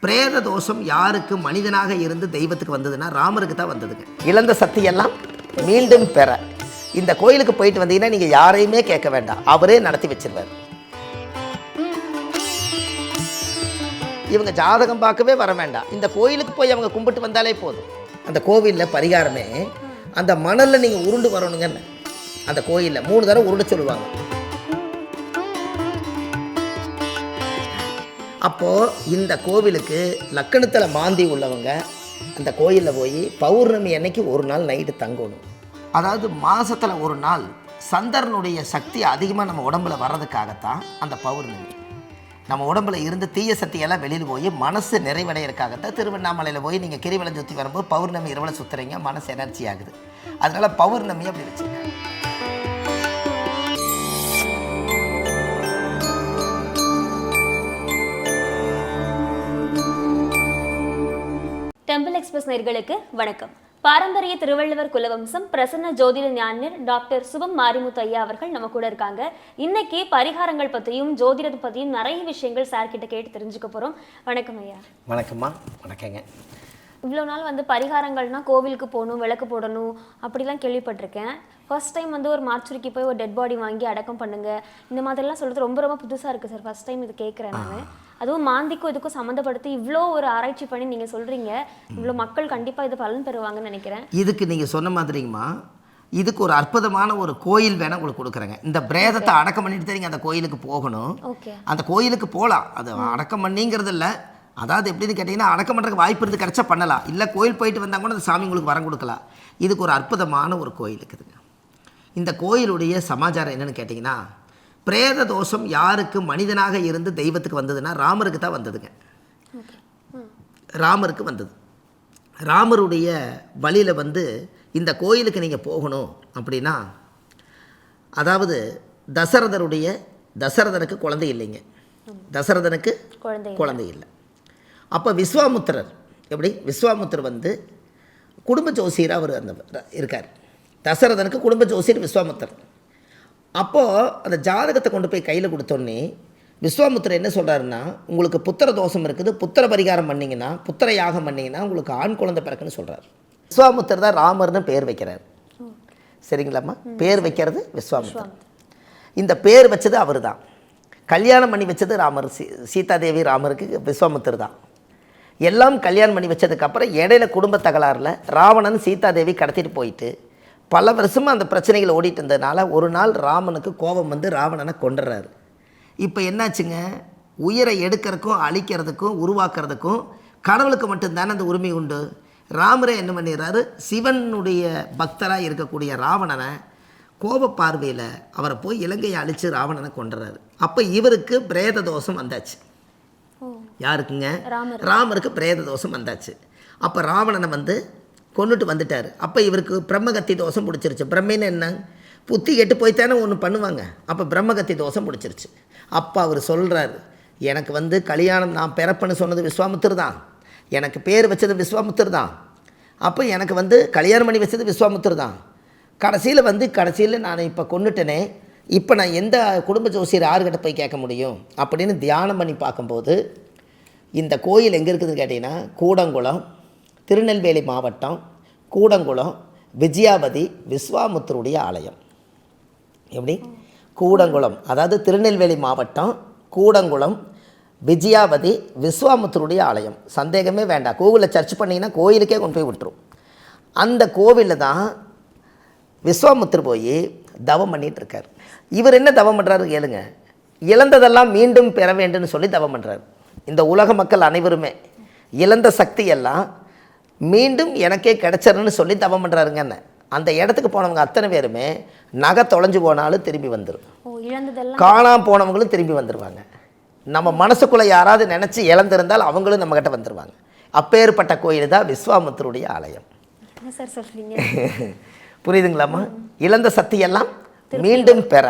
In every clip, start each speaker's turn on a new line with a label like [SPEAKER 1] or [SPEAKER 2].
[SPEAKER 1] பிரேத தோஷம் யாருக்கு மனிதனாக இருந்து தெய்வத்துக்கு வந்ததுன்னா ராமருக்கு தான் வந்ததுங்க. இழந்த சக்தியெல்லாம் மீண்டும் பெற இந்த கோயிலுக்கு போயிட்டு வந்தீங்கன்னா நீங்கள் யாரையுமே கேட்க வேண்டாம், அவரே நடத்தி வச்சிருவார். இவங்க ஜாதகம் பார்க்கவே வர வேண்டாம், இந்த கோயிலுக்கு போய் அவங்க கும்பிட்டு வந்தாலே போதும். அந்த கோவிலில் பரிகாரமே அந்த மணலில் நீங்கள் உருண்டு வரணுங்கன்னு அந்த கோயிலில் 3 தடவை உருண்டு சொல்லுவாங்க. அப்போது இந்த கோவிலுக்கு லக்கணத்தில் மாந்தி உள்ளவங்க அந்த கோயிலில் போய் பௌர்ணமி அன்னைக்கு ஒரு நாள் நைட்டு தங்கணும். அதாவது மாதத்தில் ஒரு நாள் சந்திரனுடைய சக்தி அதிகமாக நம்ம உடம்புல வர்றதுக்காகத்தான் அந்த பௌர்ணமி. நம்ம உடம்புல இருந்து தீய சக்தியெல்லாம் வெளியில் போய் மனசு நிறைவடைகிறதுக்காகத்தான் திருவண்ணாமலையில் போய் நீங்கள் கிரிவலம் சுற்றி வரும்போது பௌர்ணமி இரவில் சுற்றுறீங்க, மனசு எனர்ஜி ஆகுது. அதனால் பௌர்ணமி அப்படி வச்சுருக்காங்க.
[SPEAKER 2] டெம்பிள் எக்ஸ்பிரஸ் நேயர்களுக்கு வணக்கம். பாரம்பரிய திருவள்ளுவர் குலவம்சம் பிரசன்ன ஜோதிட ஞானியர் டாக்டர் சுபம் மாரிமுத்து ஐயா அவர்கள் நம்ம கூட இருக்காங்க. இன்னைக்கு பரிகாரங்கள் பற்றியும் ஜோதிடத்தை பற்றியும் நிறைய விஷயங்கள் சார் கிட்ட கேட்டு தெரிஞ்சுக்க போகிறோம். வணக்கம் ஐயா.
[SPEAKER 1] வணக்கம்மா. வணக்கங்க.
[SPEAKER 2] இவ்வளோ நாள் பரிகாரங்கள்னா கோவிலுக்கு போகணும், விளக்கு போடணும் அப்படிலாம் கேள்விப்பட்டிருக்கேன். ஃபர்ஸ்ட் டைம் ஒரு மார்ச்சுரிக்கு போய் ஒரு டெட் பாடி வாங்கி அடக்கம் பண்ணுங்க, இந்த மாதிரிலாம் சொல்கிறது ரொம்ப ரொம்ப புதுசாக இருக்குது சார். ஃபர்ஸ்ட் டைம் இது கேட்குறேன் நான். அதுவும் மாந்திக்கும் இதுக்கும் சம்மந்தப்படுத்தி இவ்வளோ ஒரு ஆராய்ச்சி பண்ணி நீங்கள் சொல்கிறீங்க. இவ்வளோ மக்கள் கண்டிப்பாக இது பலன் பெறுவாங்கன்னு நினைக்கிறேன்.
[SPEAKER 1] இதுக்கு நீங்கள் சொன்ன மாதிரிங்கம்மா, இதுக்கு ஒரு அற்புதமான ஒரு கோயில் வேணால் உங்களுக்கு கொடுக்குறேங்க. இந்த பிரேதத்தை அடக்கம் பண்ணிட்டு தான் நீங்கள் அந்த கோயிலுக்கு போகணும். அந்த கோயிலுக்கு போகலாம், அது அடக்கம் பண்ணிங்கிறது இல்லை. அதாவது எப்படின்னு கேட்டிங்கன்னா, அடக்கம் பண்ணுறதுக்கு வாய்ப்பு இருந்து கிடச்சா பண்ணலாம், இல்லை கோயில் போயிட்டு வந்தால் கூட அந்த சாமி உங்களுக்கு வரம் கொடுக்கலாம். இதுக்கு ஒரு அற்புதமான ஒரு கோயில் இருக்குதுங்க. இந்த கோயிலுடைய சமாச்சாரம் என்னென்னு கேட்டிங்கன்னா, பிரேத தோஷம் யாருக்கு மனிதனாக இருந்து தெய்வத்துக்கு வந்ததுன்னா ராமருக்கு தான் வந்ததுங்க. ராமருக்கு வந்தது. ராமருடைய வழியில் இந்த கோயிலுக்கு நீங்கள் போகணும் அப்படின்னா, அதாவது தசரதனுக்கு குழந்தை இல்லைங்க. தசரதனுக்கு குழந்தை இல்லை. அப்போ விஸ்வாமுத்திரர், எப்படி விஸ்வாமுத்திரர் குடும்ப ஜோசியராக அவர் இருக்கார். தசரதனுக்கு குடும்ப ஜோசியர் விஸ்வாமுத்திரர். அப்போது அந்த ஜாதகத்தை கொண்டு போய் கையில் கொடுத்தோன்னே விஸ்வாமுத்திரர் என்ன சொல்கிறாருன்னா, உங்களுக்கு புத்திர தோஷம் இருக்குது, புத்திர பரிகாரம் பண்ணிங்கன்னா, புத்திர யாகம் பண்ணிங்கன்னா உங்களுக்கு ஆண் குழந்தை பிறக்குன்னு சொல்கிறார். விஸ்வாமுத்திரர் தான் ராமர்னு பேர் வைக்கிறார். சரிங்களாம்மா? பேர் வைக்கிறது விஸ்வாமுத்திரர். இந்த பேர் வச்சது அவர் தான். கல்யாணம் பண்ணி வச்சது ராமர், சீதாதேவி ராமருக்கு விஸ்வாமுத்திரர் தான். எல்லாம் கல்யாணம் பண்ணி வச்சதுக்கப்புறம் இடையில குடும்ப தகராறில் ராவணன் சீதாதேவி கடத்திட்டு போயிட்டு பல வருஷமாக அந்த பிரச்சனைகள் ஓடிட்டு இருந்ததுனால ஒரு நாள் ராமனுக்கு கோபம் ராவணனை கொண்டுறாரு. இப்போ என்னாச்சுங்க, உயிரை எடுக்கிறதுக்கும் அழிக்கிறதுக்கும் உருவாக்குறதுக்கும் கடவுளுக்கு மட்டும்தானே அந்த உரிமை உண்டு. ராமரே என்ன பண்ணிடுறாரு, சிவனுடைய பக்தராக இருக்கக்கூடிய ராவணனை கோப பார்வையில் அவரை போய் இலங்கையை அழித்து ராவணனை கொண்டுறாரு. அப்போ இவருக்கு பிரேத தோஷம் வந்தாச்சு. யாருக்குங்க? ராமருக்கு பிரேத தோஷம் வந்தாச்சு. அப்போ ராவணனை கொண்டுட்டு வந்துட்டார். அப்போ இவருக்கு பிரம்மகத்தி தோஷம் பிடிச்சிருச்சு. பிரம்மைன்னு என்ன, புத்தி கெட்டு போய்த்தானே ஒன்று பண்ணுவாங்க. அப்போ பிரம்மகத்தி தோஷம் பிடிச்சிருச்சு. அப்போ அவர் சொல்கிறார், எனக்கு கல்யாணம் நான் பிறப்பன்னு சொன்னது விஸ்வாமுத்திரர் தான், எனக்கு பேர் வச்சது விஸ்வாமுத்திரர் தான், அப்போ எனக்கு கல்யாணம் பண்ணி வச்சது விஸ்வாமுத்திரர் தான். கடைசியில் நான் இப்போ கொண்டுட்டேனே, இப்போ நான் எந்த குடும்ப ஜோசியர் யாருக்கிட்ட போய் கேட்க முடியும் அப்படின்னு தியானம் பண்ணி பார்க்கும்போது இந்த கோயில் எங்கே இருக்குதுன்னு கேட்டிங்கன்னா, கூடங்குளம், திருநெல்வேலி மாவட்டம், கூடங்குளம் விஜயாபதி விஸ்வாமுத்திரருடைய ஆலயம். எப்படி? கூடங்குளம், அதாவது திருநெல்வேலி மாவட்டம் கூடங்குளம் விஜயாபதி விஸ்வாமுத்திரருடைய ஆலயம். சந்தேகமே வேண்டாம், கூகுளில் சர்ச் பண்ணிங்கன்னா கோயிலுக்கே கொண்டு போய் விட்டுரும். அந்த கோவிலில் தான் விஸ்வாமுத்திரர் போய் தவம் பண்ணிகிட்ருக்கார். இவர் என்ன தவம் பண்ணுறாரு கேளுங்க, இழந்ததெல்லாம் மீண்டும் பெற வேண்டும்னு சொல்லி தவம் பண்ணுறாரு. இந்த உலக மக்கள் அனைவருமே இழந்த சக்தியெல்லாம் மீண்டும் எனக்கே கிடைச்சிருன்னு சொல்லி தவம் பண்ணுறாருங்கன்னு. அந்த இடத்துக்கு போனவங்க அத்தனை பேருமே நகை தொலைஞ்சு போனாலும் திரும்பி வந்துடும், காணாமல் போனவங்களும் திரும்பி வந்துடுவாங்க. நம்ம மனசுக்குள்ளே யாராவது நினச்சி இழந்திருந்தால் அவங்களும் நம்மக்கிட்ட வந்துடுவாங்க. அப்பேற்பட்ட கோயில் தான் விஸ்வாமுத்திரருடைய ஆலயம். புரியுதுங்களாம்மா? இழந்த சக்தியெல்லாம் மீண்டும் பெற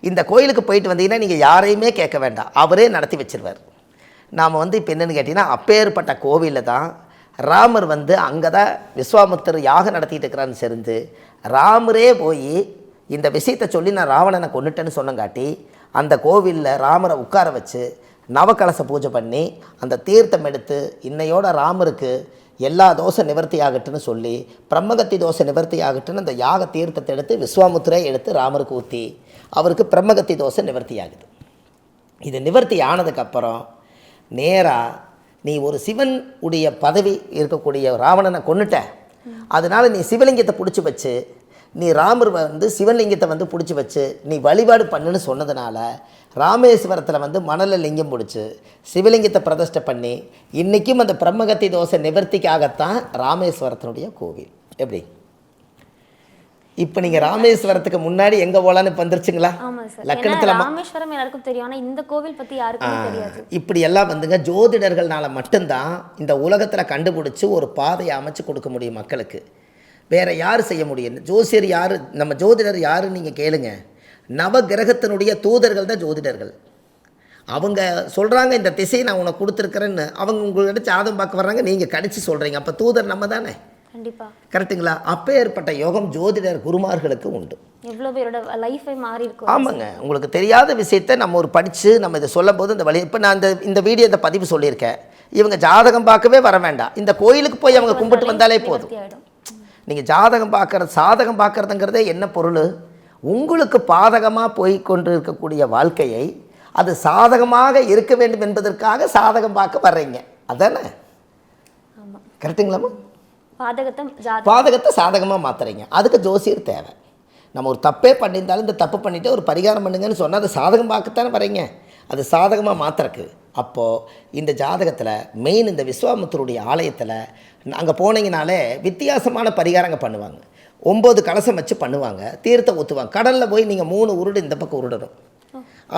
[SPEAKER 1] இந்த கோயிலுக்கு போயிட்டு வந்தீங்கன்னா நீங்கள் யாரையுமே கேட்க வேண்டாம், அவரே நடத்தி வச்சிருவார். நாம் இப்போ என்னென்னு கேட்டிங்கன்னா, அப்பேற்பட்ட கோவிலில் தான் ராமர் அங்கே தான் விஸ்வாமுத்திரர் யாகம் நடத்திட்டு இருக்கிறான்னு தெரிந்து ராமரே போய் இந்த விஷயத்தை சொல்லி நான் ராவணனை கொண்டுட்டேன்னு சொன்னங்காட்டி அந்த கோவிலில் ராமரை உட்கார வச்சு நவகலச பூஜை பண்ணி அந்த தீர்த்தம் எடுத்து இன்னையோட ராமருக்கு எல்லா தோசை நிவர்த்தி ஆகட்டுன்னு சொல்லி பிரம்மகத்தி தோசை நிவர்த்தி ஆகட்டுன்னு அந்த யாக தீர்த்தத்தை எடுத்து விஸ்வாமுத்திரை எடுத்து ராமருக்கு ஊற்றி அவருக்கு பிரம்மகத்தி தோசை நிவர்த்தி ஆகுது. இது நிவர்த்தி ஆனதுக்கப்புறம் நேராக நீ ஒரு சிவன் உடைய பதவி இருக்கக்கூடிய ராவணனை கொன்னுட்ட, அதனால் நீ சிவலிங்கத்தை பிடிச்சி வச்சு நீ ராமர் வந்து சிவலிங்கத்தை வந்து பிடிச்சி வச்சு நீ வழிபாடு பண்ணுன்னு சொன்னதுனால ராமேஸ்வரத்தில் வந்து மணலில் லிங்கம் பிடிச்சி சிவலிங்கத்தை பிரதிஷ்டை பண்ணி இன்றைக்கும் அந்த பிரம்மகத்தி தோசை நிவர்த்திக்காகத்தான் ராமேஸ்வரத்தினுடைய கோவில். எப்படி இப்போ நீங்கள் ராமேஸ்வரத்துக்கு முன்னாடி எங்கே போகலான்னு வந்துருச்சுங்களா?
[SPEAKER 2] லக்கணத்தில் ராமேஸ்வரம் எல்லாருக்கும் தெரியும், ஆனால் இந்த கோவில் பற்றி யாருக்கும் தெரியாது.
[SPEAKER 1] இப்படி எல்லாம் வந்துங்க ஜோதிடர்கள்னால மட்டும்தான் இந்த உலகத்தில் கண்டுபிடிச்சி ஒரு பாதையை அமைச்சு கொடுக்க முடியும் மக்களுக்கு. வேறு யார் செய்ய முடியும்? ஜோசியர் யார்? நம்ம ஜோதிடர் யாருன்னு நீங்கள் கேளுங்க. நவகிரகத்தினுடைய தூதர்கள் தான் ஜோதிடர்கள். அவங்க சொல்கிறாங்க இந்த திசையை நான் உனக்கு கொடுத்துருக்குறேன்னு, அவங்க உங்கள்கிட்ட ஜாதகம் பார்க்க வர்றாங்க, நீங்கள் கடிச்சு சொல்கிறீங்க. அப்போ தூதர் நம்ம தானே?
[SPEAKER 2] கண்டிப்பாக.
[SPEAKER 1] கரெக்டுங்களா? அப்பேற்பட்ட யோகம் ஜோதிடர் குருமார்களுக்கு உண்டு.
[SPEAKER 2] எவ்வளோ பேரோட லைஃபை மாறி இருக்கும்.
[SPEAKER 1] ஆமாங்க. உங்களுக்கு தெரியாத விஷயத்தை நம்ம ஒரு படித்து நம்ம இதை சொல்லும் போது இந்த வழி இப்போ நான் இந்த வீடியோ இந்த பதிவு சொல்லியிருக்கேன். இவங்க ஜாதகம் பார்க்கவே வர வேண்டாம், இந்த கோயிலுக்கு போய் அவங்க கும்பிட்டு வந்தாலே போதும். நீங்கள் ஜாதகம் பார்க்குறது சாதகம் பார்க்குறதுங்கிறதே என்ன பொருள்? உங்களுக்கு பாதகமாக போய் கொண்டு இருக்கக்கூடிய வாழ்க்கையை அது சாதகமாக இருக்க வேண்டும் என்பதற்காக சாதகம் பார்க்க வர்றீங்க, அதானே? கரெக்டுங்களாம்மா? பாதகத்தை சாதகமாக மாற்றுறீங்க. அதுக்கு ஜோசியர் தேவை. நம்ம ஒரு தப்பே பண்ணியிருந்தாலும் இந்த தப்பு பண்ணிவிட்டு ஒரு பரிகாரம் பண்ணுங்கன்னு சொன்னால் அது சாதகம் பார்க்கத்தானே வரீங்க, அது சாதகமாக மாற்றுறக்கு. அப்போது இந்த ஜாதகத்தில் மெயின் இந்த விஸ்வாமுத்தருடைய ஆலயத்தில் அங்கே போனீங்கனாலே வித்தியாசமான பரிகாரங்கள் பண்ணுவாங்க. 9 கலசம் வச்சு பண்ணுவாங்க, தீர்த்தம் ஊற்றுவாங்க. கடலில் போய் நீங்கள் 3 உருண்டு இந்த பக்கம் உருடணும்,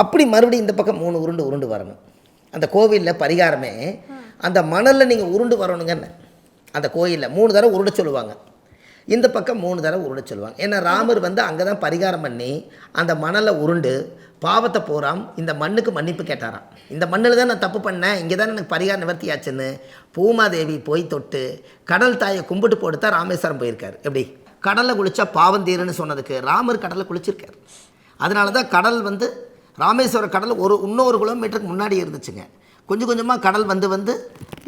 [SPEAKER 1] அப்படி மறுபடியும் இந்த பக்கம் 3 உருண்டு வரணும். அந்த கோவிலில் பரிகாரமே அந்த மணலில் நீங்கள் உருண்டு வரணுங்கன்னு அந்த கோயிலில் 3 தடவை உருட சொல்லுவாங்க, இந்த பக்கம் 3 தடவை உருட சொல்லுவாங்க. ஏன்னா ராமர் வந்து அங்கே தான் பரிகாரம் பண்ணி அந்த மணலை உருண்டு பாவத்தை போகிறாம் இந்த மண்ணுக்கு மன்னிப்பு கேட்டாராம். இந்த மண்ணில் தான் நான் தப்பு பண்ணேன், இங்கே தான் எனக்கு பரிகாரம் நிவர்த்தியாச்சுன்னு பூமாதேவி போய் தொட்டு கடல் தாயை கும்பிட்டு போட்டு தான் ராமேஸ்வரம் போயிருக்கார். எப்படி கடலில் குளித்தா பாவம் தீருன்னு சொன்னதுக்கு ராமர் கடலில் குளிச்சிருக்கார். அதனால தான் கடல் வந்து ராமேஸ்வரம் கடல் இன்னொரு கிலோமீட்டருக்கு முன்னாடி இருந்துச்சுங்க. கொஞ்சம் கொஞ்சமாக கடல் வந்து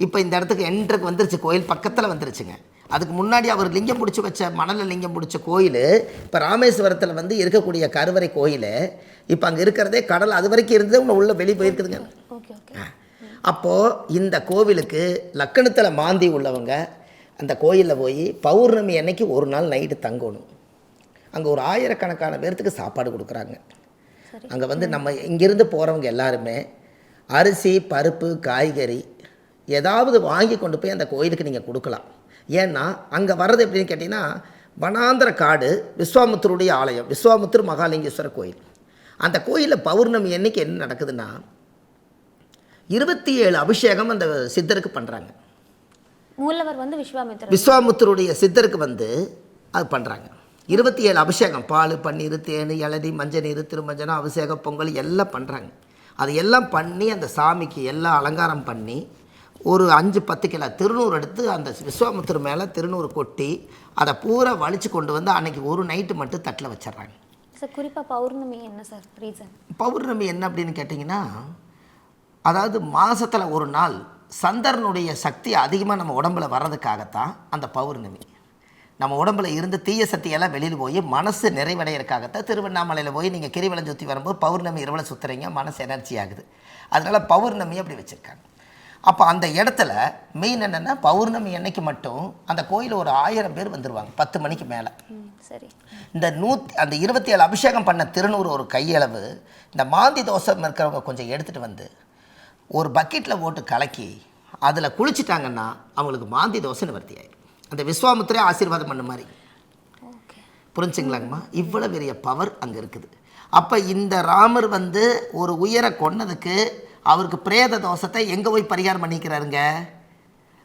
[SPEAKER 1] இப்போ இந்த இடத்துக்கு என்ட்ருக்கு வந்துருச்சு, கோயில் பக்கத்தில் வந்துருச்சுங்க. அதுக்கு முன்னாடி அவர் லிங்கம் பிடிச்சி வச்ச மணலில் லிங்கம் பிடிச்ச கோயில் இப்போ ராமேஸ்வரத்தில் வந்து இருக்கக்கூடிய கருவறை கோயில் இப்போ அங்கே இருக்கிறதே கடல் அது வரைக்கும் இருந்தது இன்னும் உள்ளே வெளியே போயிருக்குதுங்க. அப்போது இந்த கோவிலுக்கு லக்கணத்தில் மாந்தி உள்ளவங்க அந்த கோயிலில் போய் பௌர்ணமி அன்னைக்கு ஒரு நாள் நைட்டு தங்கணும். அங்கே ஒரு 1000கணக்கான பேர்த்துக்கு சாப்பாடு கொடுக்குறாங்க. அங்கே வந்து நம்ம இங்கேருந்து போகிறவங்க எல்லாருமே அரிசி பருப்பு காய்கறி ஏதாவது வாங்கி கொண்டு போய் அந்த கோயிலுக்கு நீங்கள் கொடுக்கலாம். ஏன்னா அங்கே வர்றது எப்படின்னு கேட்டிங்கன்னா வனாந்திர காடு, விஸ்வாமுத்தருடைய ஆலயம், விஸ்வாமுத்தர் மகாலிங்கேஸ்வரர் கோயில். அந்த கோயிலில் பௌர்ணமி அன்னைக்கு என்ன நடக்குதுன்னா 27 அபிஷேகம் அந்த சித்தருக்கு பண்ணுறாங்க.
[SPEAKER 2] மூலவர் வந்து
[SPEAKER 1] விஸ்வாமுத்தருடைய சித்தருக்கு வந்து அது பண்ணுறாங்க. 27 அபிஷேகம், பால் பன்னீர் தேன் இளநீ மஞ்சள் நீர் திருமஞ்சனம் அபிஷேகம் பொங்கல் எல்லாம் பண்ணுறாங்க. அது எல்லாம் பண்ணி அந்த சாமிக்கு எல்லாம் அலங்காரம் பண்ணி ஒரு 5-10 கிலோ திருநூறு எடுத்து அந்த விஸ்வாமுத்தர் மேலே திருநூறு கொட்டி அதை பூரா வலிச்சு கொண்டு வந்து அன்றைக்கி ஒரு நைட்டு மட்டும் தட்டில் வச்சிட்றாங்க.
[SPEAKER 2] சார் குறிப்பாக பௌர்ணமி என்ன சார் ரீசன்?
[SPEAKER 1] பௌர்ணமி என்ன அப்படின்னு கேட்டிங்கன்னா, அதாவது மாதத்தில் ஒரு நாள் சந்திரனுடைய சக்தி அதிகமாக நம்ம உடம்புல வர்றதுக்காகத்தான் அந்த பௌர்ணமி. நம்ம உடம்புல இருந்து தீய சக்தியெல்லாம் வெளியில் போய் மனசு நிறைவடைகிறதுக்காகத்தான் திருவண்ணாமலையில் போய் நீங்கள் கிரிவலம் சுற்றி வரும்போது பௌர்ணமி இரவில் சுற்றுறீங்க, மனசு எனர்ஜி ஆகுது. அதனால் பௌர்ணமி அப்படி வச்சுருக்காங்க. அப்போ அந்த இடத்துல மெயின் என்னென்னா பௌர்ணமி அன்னைக்கு மட்டும் அந்த கோயில் ஒரு 1000 பேர் வந்துடுவாங்க 10 மணிக்கு மேலே.
[SPEAKER 2] சரி.
[SPEAKER 1] இந்த அந்த 27 அபிஷேகம் பண்ண திருநூறு ஒரு கையளவு இந்த மாந்தி தோசம் இருக்கிறவங்க கொஞ்சம் எடுத்துகிட்டு வந்து ஒரு பக்கெட்டில் போட்டு கலக்கி அதில் குளிச்சிட்டாங்கன்னா அவங்களுக்கு மாந்தி தோசை நிவர்த்தி ஆயிடும். அந்த விஸ்வாமுத்திரே ஆசீர்வாதம் பண்ண மாதிரி. புரிஞ்சுங்களாங்கம்மா? இவ்வளோ பெரிய பவர் அங்கே இருக்குது. அப்போ இந்த ராமர் வந்து ஒரு உயிரை கொன்னதுக்கு அவருக்கு பிரேத தோஷத்தை எங்கே போய் பரிகாரம் பண்ணிக்கிறாருங்க?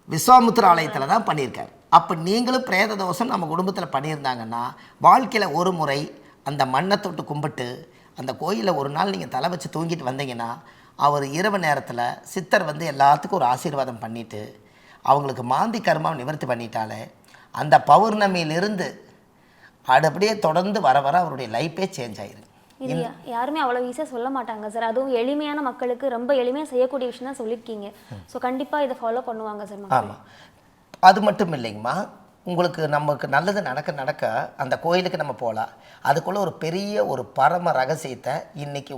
[SPEAKER 1] விஸ்வாமுத்திர ஆலயத்தில் தான் பண்ணியிருக்காரு. அப்போ நீங்களும் பிரேத தோஷம் நம்ம குடும்பத்தில் பண்ணியிருந்தாங்கன்னா வாழ்க்கையில் ஒரு முறை அந்த மண்ணை தொட்டு கும்பிட்டு அந்த கோயிலில் ஒரு நாள் நீங்கள் தலை வச்சு தூங்கிட்டு வந்தீங்கன்னா அவர் இரவு நேரத்தில் சித்தர் வந்து எல்லாத்துக்கும் ஒரு ஆசீர்வாதம் பண்ணிவிட்டு அவங்களுக்கு மாந்தி கர்மாவை நிவர்த்தி பண்ணிட்டாலே அந்த பௌர்ணமியிலிருந்து அப்படியே தொடர்ந்து வர வர அவருடைய லைஃபே சேஞ்ச் ஆயிருக்கு.
[SPEAKER 2] இது யாருமே அவ்வளோ ஈஸியாக சொல்ல மாட்டாங்க சார். அதுவும் எளிமையான மக்களுக்கு ரொம்ப எளிமையாக செய்யக்கூடிய விஷயம் தான் சொல்லியிருக்கீங்க. ஸோ கண்டிப்பாக இதை ஃபாலோ பண்ணுவாங்க சார் மக்கள்.
[SPEAKER 1] ஆமாம், அது மட்டும் இல்லைங்கம்மா, உங்களுக்கு நமக்கு நல்லது நடக்க நடக்க அந்த கோயிலுக்கு நம்ம போகலாம். அதுக்குள்ளே ஒரு பெரிய ஒரு பரம ரகசியத்தை இன்றைக்கி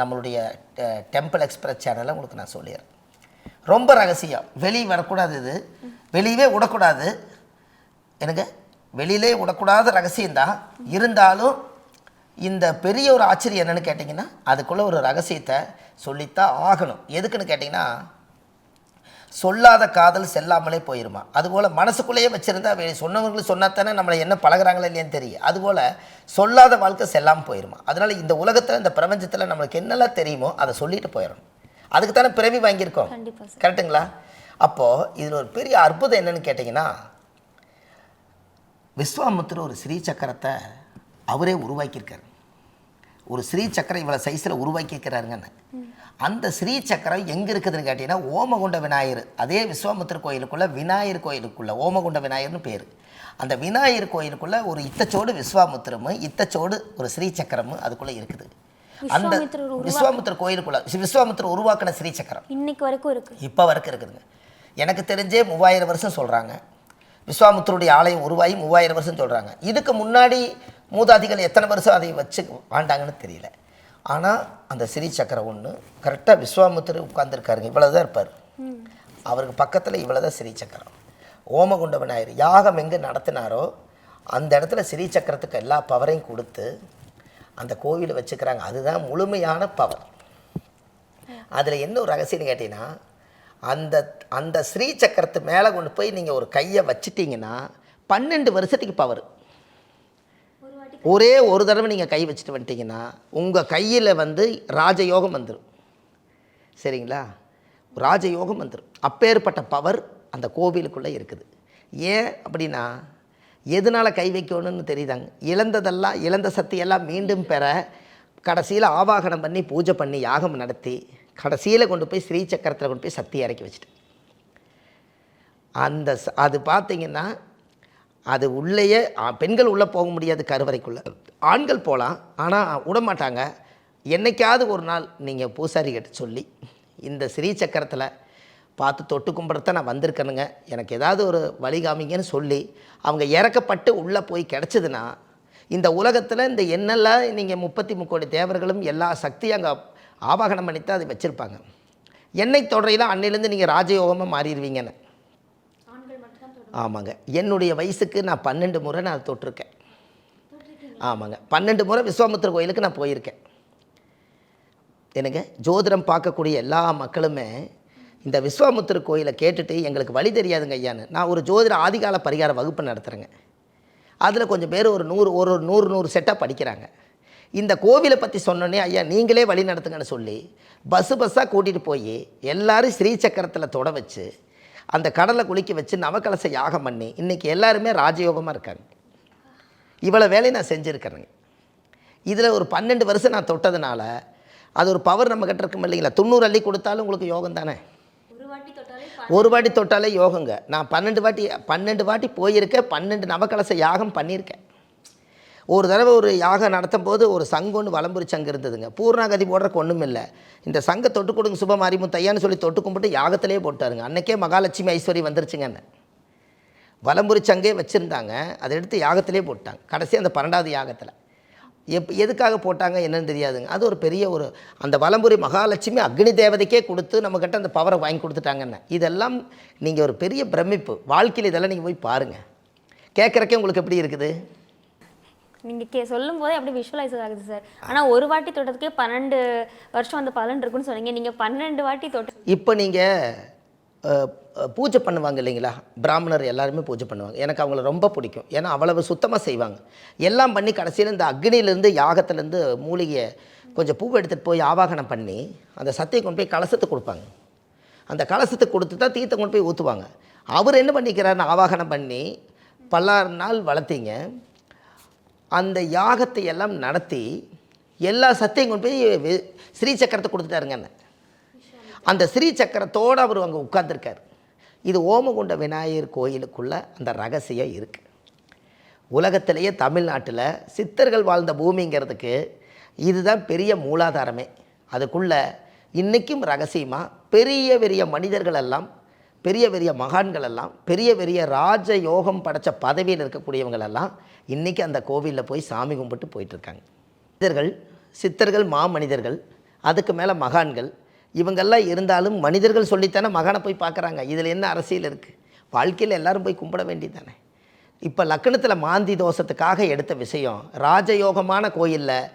[SPEAKER 1] நம்மளுடைய டெம்பிள் எக்ஸ்பிரஸ் சேனலில் உங்களுக்கு நான் சொல்லிடுறேன். ரொம்ப ரகசியம், வெளியே வரக்கூடாது, இது வெளியவே விடக்கூடாது. எனக்கு வெளியிலே விடக்கூடாத ரகசியம்தான். இருந்தாலும் இந்த பெரிய ஒரு ஆச்சரியம் என்னென்னு கேட்டிங்கன்னா, அதுக்குள்ளே ஒரு ரகசியத்தை சொல்லித்தான் ஆகணும். எதுக்குன்னு கேட்டிங்கன்னா, சொல்லாத காதல் செல்லாமலே போயிருமா. அதுபோல் மனசுக்குள்ளேயே வச்சுருந்தா சொன்னவங்களுக்கு சொன்னாத்தானே நம்மளை என்ன பழகிறாங்களே இல்லையான்னு தெரியும். அதுபோல் சொல்லாத வாழ்க்கை செல்லாமல் போயிருமா. அதனால் இந்த உலகத்தில் இந்த பிரபஞ்சத்தில் நம்மளுக்கு என்னெல்லாம் தெரியுமோ அதை சொல்லிட்டு போயிடணும். அதுக்கு தானே பிறவி வாங்கியிருக்கோம். கரெக்டுங்களா? அப்போது இதில் ஒரு பெரிய அற்புதம் என்னென்னு கேட்டிங்கன்னா, விஸ்வாமுத்திர ஒரு ஸ்ரீ சக்கரத்தை அவரே உருவாக்கியிருக்காரு. ஒரு ஸ்ரீ சக்கரம் இவ்வளோ சைஸில் உருவாக்கியிருக்கிறாருங்கன்னு. அந்த ஸ்ரீ சக்கரம் எங்கே இருக்குதுன்னு கேட்டிங்கன்னா, ஓமகுண்ட விநாயகர், அதே விஸ்வாமுத்திர கோயிலுக்குள்ளே விநாயகர் கோயிலுக்குள்ளே ஓமகுண்ட விநாயகர்னு பேர். அந்த விநாயகர் கோயிலுக்குள்ளே ஒரு இத்தச்சோடு விஸ்வாமுத்திரமும் இத்தச்சோடு ஒரு ஸ்ரீ சக்கரமும் அதுக்குள்ளே இருக்குது. அந்த விஸ்வாமுத்திர கோயிலுக்குள்ள விஸ்வாமுத்திர உருவாக்கின ஸ்ரீ சக்கரம்
[SPEAKER 2] இன்னைக்கு வரைக்கும் இருக்குது.
[SPEAKER 1] இப்போ வரைக்கும் இருக்குதுங்க. எனக்கு தெரிஞ்சே 3000 வருஷம் சொல்கிறாங்க. விஸ்வாமுத்திரருடைய ஆலயம் உருவாகி 3000 வருஷம் சொல்கிறாங்க. இதுக்கு முன்னாடி மூதாதிகள் எத்தனை வருஷம் அதை வச்சு வாழ்ந்தாங்கன்னு தெரியல. ஆனால் அந்த ஸ்ரீ சக்கரம் ஒன்று கரெக்டாக விஸ்வாமுத்திர உட்கார்ந்துருக்காருங்க. இவ்வளோ தான் இருப்பார். அவருக்கு பக்கத்தில் இவ்வளோ தான் ஸ்ரீ சக்கரம். ஓமகுண்ட விநாயகர் யாகம் எங்கே நடத்தினாரோ அந்த இடத்துல ஸ்ரீ சக்கரத்துக்கு எல்லா பவரையும் கொடுத்து அந்த கோவிலை வச்சுக்கிறாங்க. அதுதான் முழுமையான பவர். அதில் என்ன ஒரு ரகசியம்னு கேட்டிங்கன்னா, அந்த அந்த ஸ்ரீ சக்கரத்து மேலே கொண்டு போய் நீங்கள் ஒரு கையை வச்சிட்டிங்கன்னா 12 வருஷத்துக்கு பவர். ஒரே ஒரு தடவை நீங்கள் கை வச்சுட்டு வந்துட்டிங்கன்னா உங்கள் கையில் ராஜயோகம் வந்துடும். சரிங்களா? ராஜயோகம் வந்துடும். அப்பேற்பட்ட பவர் அந்த கோவிலுக்குள்ளே இருக்குது. ஏன் அப்படின்னா, எதனால் கை வைக்கணும்னு தெரியுதாங்க. இழந்த சக்தியெல்லாம் மீண்டும் பெற கடைசியில் ஆவாகனம் பண்ணி பூஜை பண்ணி யாகம் நடத்தி கடைசியில் கொண்டு போய் ஸ்ரீ சக்கரத்தில் கொண்டு போய் சக்தி இறக்கி வச்சுட்டு அது பார்த்திங்கன்னா, அது உள்ளேயே பெண்கள் உள்ளே போக முடியாது, கருவறைக்குள்ளே ஆண்கள் போகலாம். ஆனால் விடமாட்டாங்க. என்னைக்காவது ஒரு நாள் நீங்கள் பூசாரி கிட்ட சொல்லி இந்த ஸ்ரீ சக்கரத்தில் பார்த்து தொட்டு கும்பிட்றத நான் வந்திருக்கேனுங்க, எனக்கு ஏதாவது ஒரு வழிகாமிங்கன்னு சொல்லி அவங்க இறக்கப்பட்டு உள்ளே போய் கிடச்சிதுன்னா, இந்த உலகத்தில் இந்த என்னெல்லாம் நீங்கள் 33 கோடி தேவர்களும் எல்லா சக்தியும் அங்கே ஆவாகனம் பண்ணித்தான் அதை வச்சுருப்பாங்க. என்னை தொடரையில் அன்னையிலேருந்து நீங்கள் ராஜயோகமாக மாறிடுவீங்கன்னு. ஆமாங்க, என்னுடைய வயசுக்கு நான் 12 முறை நான் தொட்டிருக்கேன். ஆமாங்க, 12 முறை விஸ்வாமுத்திர கோயிலுக்கு நான் போயிருக்கேன். எனக்கு ஜோதிடம் பார்க்கக்கூடிய எல்லா மக்களுமே இந்த விஸ்வாமுத்திர கோயிலை கேட்டுட்டு எங்களுக்கு வழி தெரியாதுங்க ஐயான்னு. நான் ஒரு ஜோதிட ஆதிகால பரிகார வகுப்பு நடத்துகிறேங்க. அதில் கொஞ்சம் பேர் ஒரு 100 செட்டாக படிக்கிறாங்க. இந்த கோவிலை பற்றி சொன்னோன்னே, ஐயா நீங்களே வழி நடத்துங்கன்னு சொல்லி பஸ்ஸாக கூட்டிகிட்டு போய் எல்லோரும் ஸ்ரீ சக்கரத்தில் தொட வச்சு அந்த கடலை குளிக்க வச்சு நவக்கலசை யாகம் பண்ணி இன்றைக்கி எல்லாருமே ராஜயோகமாக இருக்காங்க. இவ்வளோ வேலையை நான் செஞ்சுருக்கிறேங்க. இதில் ஒரு 12 வருஷம் நான் தொட்டதுனால அது ஒரு பவர் நம்ம கிட்ட இருக்கும் இல்லைங்களா. 90 அள்ளி கொடுத்தாலும் உங்களுக்கு யோகம் தானே. ஒரு வாட்டி தொட்டாலே யோகங்க. நான் 12 வாட்டி போயிருக்கேன். 12 நவக்கலச யாகம் பண்ணியிருக்கேன். ஒரு தடவை ஒரு யாகம் நடத்தும் போது ஒரு சங்கொன்று வலம்புரி சங்கு இருந்ததுங்க. பூர்ணாகதி போடுறக்கு ஒன்றும் இல்லை. இந்த சங்கை தொட்டு கொடுங்க சுப மாரிமுத்தையான்னு சொல்லி தொட்டு கும்பிட்டு யாகத்திலே போட்டாருங்க. அன்றைக்கே மகாலட்சுமி ஐஸ்வரி வந்துருச்சுங்கன்னு வலம்புரி சங்கே வச்சுருந்தாங்க. அதை எடுத்து யாகத்திலே போட்டாங்க. கடைசி அந்த 12வது யாகத்தில் எதுக்காக போட்டாங்க என்னன்னு தெரியாதுங்க. அது ஒரு பெரிய அந்த வலம்புரி மகாலட்சுமி அக்னி தேவதைக்கே கொடுத்து நம்மக்கிட்ட அந்த பவரை வாங்கி கொடுத்துட்டாங்கன்னு. இதெல்லாம் நீங்கள் ஒரு பெரிய பிரமிப்பு வாழ்க்கையில். இதெல்லாம் நீங்கள் போய் பாருங்கள். கேட்குறக்கே உங்களுக்கு எப்படி இருக்குது?
[SPEAKER 2] நீங்கள் சொல்லும் போதே அப்படி விஷுவலைஸ் ஆகுது சார். ஆனால் ஒரு வாட்டி தொட்டதுக்கே 12 வருஷம் அந்த பலன் இருக்குன்னு சொன்னீங்க. நீங்கள் 12 வாட்டி தொட்டு இப்போ
[SPEAKER 1] நீங்கள் பூஜை பண்ணுவாங்க இல்லைங்களா, பிராமணர் எல்லாருமே பூஜை பண்ணுவாங்க. எனக்கு அவங்கள ரொம்ப பிடிக்கும். ஏன்னா அவ்வளவு சுத்தமாக செய்வாங்க. எல்லாம் பண்ணி கடைசியில் இந்த அக்னியிலேருந்து யாகத்துலேருந்து மூலிகையை கொஞ்சம் பூவை எடுத்துகிட்டு போய் ஆவாகனம் பண்ணி அந்த சத்தையை கொண்டு போய் கலசத்துக்கு கொடுப்பாங்க. அந்த கலசத்துக்கு கொடுத்து தான் தீர்த்தை கொண்டு போய் ஊற்றுவாங்க. அவர் என்ன பண்ணிக்கிறாருன்னு ஆவாகனம் பண்ணி 16 நாள் வளர்த்திங்க. அந்த யாகத்தை எல்லாம் நடத்தி எல்லா சத்தையும் கொண்டு போய் ஸ்ரீ சக்கரத்தை கொடுத்துட்டாருங்கன்னு. அந்த ஸ்ரீ சக்கரத்தோடு அவர் அங்கே உட்கார்ந்துருக்கார். இது ஓமகுண்ட விநாயகர் கோயிலுக்குள்ளே அந்த ரகசியம் இருக்குது. உலகத்திலேயே தமிழ்நாட்டில் சித்தர்கள் வாழ்ந்த பூமிங்கிறதுக்கு இதுதான் பெரிய மூலாதாரமே. அதுக்குள்ளே இன்றைக்கும் ரகசியமாக பெரிய பெரிய மனிதர்கள் எல்லாம், பெரிய பெரிய மகான்கள் எல்லாம், பெரிய பெரிய ராஜ யோகம் படைத்த பதவியில் இருக்கக்கூடியவங்களெல்லாம் இன்றைக்கி அந்த கோவிலில் போய் சாமி கும்பிட்டு போயிட்டுருக்காங்க. மனிதர்கள், சித்தர்கள், மாமனிதர்கள், அதுக்கு மேலே மகான்கள், இவங்கெல்லாம் இருந்தாலும் மனிதர்கள் சொல்லித்தானே மகானை போய் பார்க்குறாங்க. இதில் என்ன அரசியல் இருக்குது? வாழ்க்கையில் எல்லோரும் போய் கும்பிட வேண்டியதானே. இப்போ லக்னத்தில் மாந்தி தோஷத்துக்காக எடுத்த விஷயம், ராஜயோகமான கோயிலில்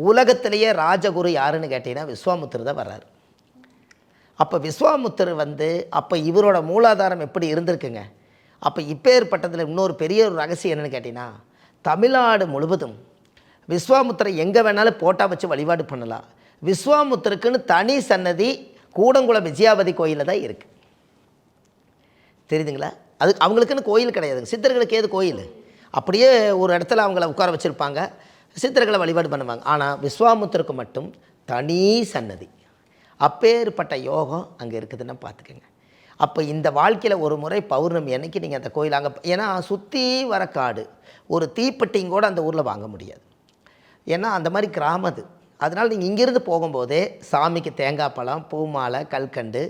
[SPEAKER 1] உலகத்திலேயே ராஜகுரு யாருன்னு கேட்டிங்கன்னா விஸ்வாமுத்திரர் தான் வர்றாரு. அப்போ விஸ்வாமுத்திரர் அப்போ இவரோட மூலாதாரம் எப்படி இருந்திருக்குங்க. அப்போ இப்போ ஏற்பட்டதில் இன்னொரு பெரிய ஒரு ரகசியம் என்னென்னு கேட்டிங்கன்னா, தமிழ்நாடு முழுவதும் விஸ்வாமுத்திரை எங்கே வேணாலும் போட்டா வச்சு வழிபாடு பண்ணலாம். விஸ்வாமுத்திரருக்குன்னு தனி சன்னதி கூடங்குளம் விஜயாபதி கோயிலில் தான் இருக்குது. தெரியுதுங்களா? அது அவங்களுக்குன்னு கோயில் கிடையாதுங்க. சித்தர்களுக்கு ஏது கோயில்? அப்படியே ஒரு இடத்துல அவங்கள உட்கார வச்சுருப்பாங்க, சித்தர்களை வழிபாடு பண்ணுவாங்க. ஆனால் விஸ்வாமுத்திரருக்கு மட்டும் தனி சன்னதி. அப்பேற்பட்ட யோகம் அங்கே இருக்குதுன்னு பார்த்துக்கோங்க. அப்போ இந்த வாழ்க்கையில் ஒரு முறை பௌர்ணமி அன்னைக்கு நீங்கள் அந்த கோயில் அங்கே, ஏன்னா சுற்றி வர காடு, ஒரு தீப்பெட்டியும் கூட அந்த ஊரில் வாங்க முடியாது. ஏன்னா அந்த மாதிரி கிராமம் அது. அதனால் நீங்கள் இங்கேருந்து போகும்போதே சாமிக்கு தேங்காய் பழம், பூமாலை, கல்கண்டு,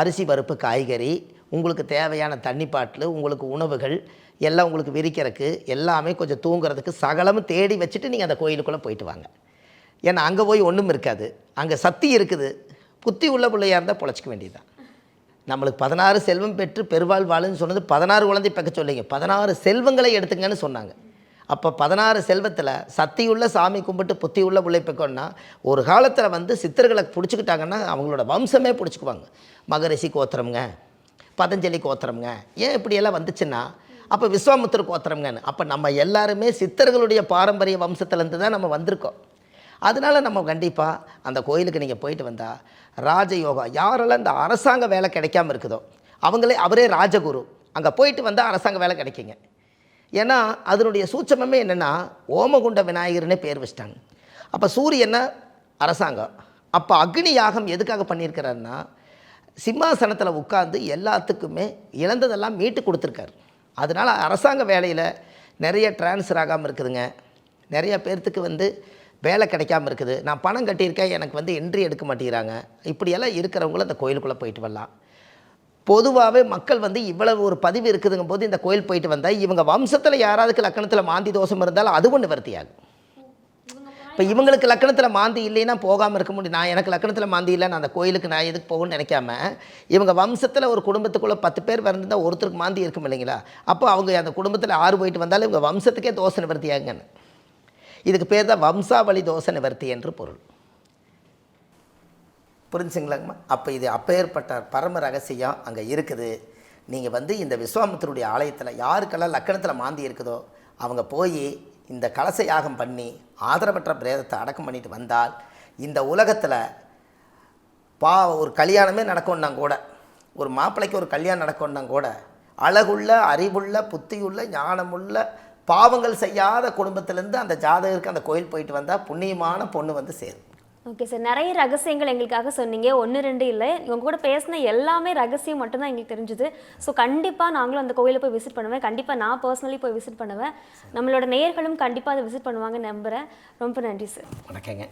[SPEAKER 1] அரிசி பருப்பு, காய்கறி, உங்களுக்கு தேவையான தண்ணி பாட்டில், உங்களுக்கு உணவுகள் எல்லாம் உங்களுக்கு விரிக்கிறதுக்கு, எல்லாமே கொஞ்சம் தூங்குறதுக்கு சகலமும் தேடி வச்சுட்டு நீங்கள் அந்த கோயிலுக்குள்ளே போயிட்டு வாங்க. ஏன்னா அங்கே போய் ஒன்றும் இருக்காது, அங்கே சக்தி இருக்குது. புத்தி உள்ள பிள்ளையாக இருந்தால் பொழைச்சிக்க வேண்டியதுதான். நம்மளுக்கு 16 செல்வம் பெற்று பெருவாள் வாழுன்னு சொன்னது 16 குழந்தை பெக்க சொல்லிங்க, 16 செல்வங்களை எடுத்துங்கன்னு சொன்னாங்க. அப்போ 16 செல்வத்தில் சக்தியுள்ள சாமி கும்பிட்டு புத்தி உள்ள பிள்ளை பெக்கோன்னா, ஒரு காலத்தில் சித்தர்களை பிடிச்சிக்கிட்டாங்கன்னா அவங்களோட வம்சமே பிடிச்சிக்குவாங்க. மகரிஷி கோத்திரம்ங்க, பதஞ்சலி கோத்திரம்ங்க. ஏன் இப்படியெல்லாம் வந்துச்சுன்னா, அப்போ விஸ்வாமுத்திர கோத்திரம்ங்கன்னு. அப்போ நம்ம எல்லாருமே சித்தர்களுடைய பாரம்பரிய வம்சத்துலேருந்து தான் நம்ம வந்திருக்கோம். அதனால் நம்ம கண்டிப்பாக அந்த கோயிலுக்கு நீங்கள் போயிட்டு வந்தால் ராஜயோகா, யாரெல்லாம் இந்த அரசாங்க வேலை கிடைக்காமல் இருக்குதோ அவரே ராஜகுரு, அங்கே போயிட்டு வந்தால் அரசாங்க வேலை கிடைக்குங்க. ஏன்னா அதனுடைய சூட்சமே என்னென்னா, ஓமகுண்ட விநாயகர்னே பேர் வச்சிட்டாங்க. அப்போ சூரியனை அரசாங்கம், அப்போ அக்னி யாகம் எதுக்காக பண்ணியிருக்கிறாருன்னா, சிம்மாசனத்தில் உட்கார்ந்து எல்லாத்துக்குமே இழந்ததெல்லாம் மீட்டு கொடுத்துருக்காரு. அதனால் அரசாங்க வேலையில் நிறைய ட்ரான்ஸ்ஃபர் ஆகாமல் இருக்குதுங்க. நிறைய பேர்த்துக்கு வேலை கிடைக்காமல் இருக்குது. நான் பணம் கட்டியிருக்கேன், எனக்கு என்ட்ரி எடுக்க மாட்டேங்கிறாங்க. இப்படியெல்லாம் இருக்கிறவங்களும் அந்த கோயிலுக்குள்ளே போயிட்டு வரலாம். பொதுவாகவே மக்கள் இவ்வளவு ஒரு பதிவு இருக்குதுங்கும் போது இந்த கோயில் போயிட்டு வந்தால் இவங்க வம்சத்தில் யாராவதுக்கு லக்கணத்தில் மாந்தி தோஷம் இருந்தாலும் அது ஒன்று நிவர்த்தியாகும். இப்போ இவங்களுக்கு லக்கணத்தில் மாந்தி இல்லைன்னா போகாமல் இருக்க முடியும். நான் எனக்கு லக்கணத்தில் மாந்தி இல்லை, நான் அந்த கோயிலுக்கு நான் எதுக்கு போகணும்னு நினைக்காம, இவங்க வம்சத்தில் ஒரு குடும்பத்துக்குள்ளே 10 பேர் வந்திருந்தால் ஒருத்தருக்கு மாந்தி இருக்கும் இல்லைங்களா. அப்போ அவங்க அந்த குடும்பத்தில் 6 போயிட்டு வந்தாலும் இவங்க வம்சத்துக்கே தோஷ நிவர்த்தியாகுங்கன்னு. இதுக்கு பேர் தான் வம்சாவளி தோஷ நிவர்த்தி என்று பொருள். புரிஞ்சுங்களாங்கம்மா? அப்போ இது அப்பேற்பட்ட பரம ரகசியம் அங்கே இருக்குது. நீங்கள் இந்த விஸ்வாமுத்திரருடைய ஆலயத்தில் யாருக்கெல்லாம் லக்கணத்தில் மாந்தி இருக்குதோ அவங்க போய் இந்த கலச யாகம் பண்ணி ஆதரவற்ற பிரேதத்தை அடக்கம் பண்ணிட்டு வந்தால், இந்த உலகத்தில் ஒரு கல்யாணமே நடக்கணுன்னா கூட, ஒரு மாப்பிள்ளைக்கு ஒரு கல்யாணம் நடக்கணுன்னா கூட, அழகுள்ள, அறிவுள்ள, புத்தியுள்ள, ஞானமுள்ள, பாவங்கள் செய்யாத குடும்பத்திலேருந்து அந்த ஜாதகருக்கு அந்த கோயில் போயிட்டு வந்தால் புண்ணியமான பொண்ணு சேரும்.
[SPEAKER 2] ஓகே சார், நிறைய ரகசியங்கள் எங்களுக்காக சொன்னீங்க. 1 2 இல்லை, உங்க கூட பேசின எல்லாமே ரகசியம் மட்டும்தான் எங்களுக்கு தெரிஞ்சுது. ஸோ கண்டிப்பாக நாங்களும் அந்த கோயிலை போய் விசிட் பண்ணுவேன். கண்டிப்பாக நான் பர்சனலி போய் விசிட் பண்ணுவேன். நம்மளோட நேயர்களும் கண்டிப்பாக அதை விசிட் பண்ணுவாங்க நம்புகிறேன். ரொம்ப நன்றி சார்.
[SPEAKER 1] வணக்கங்க.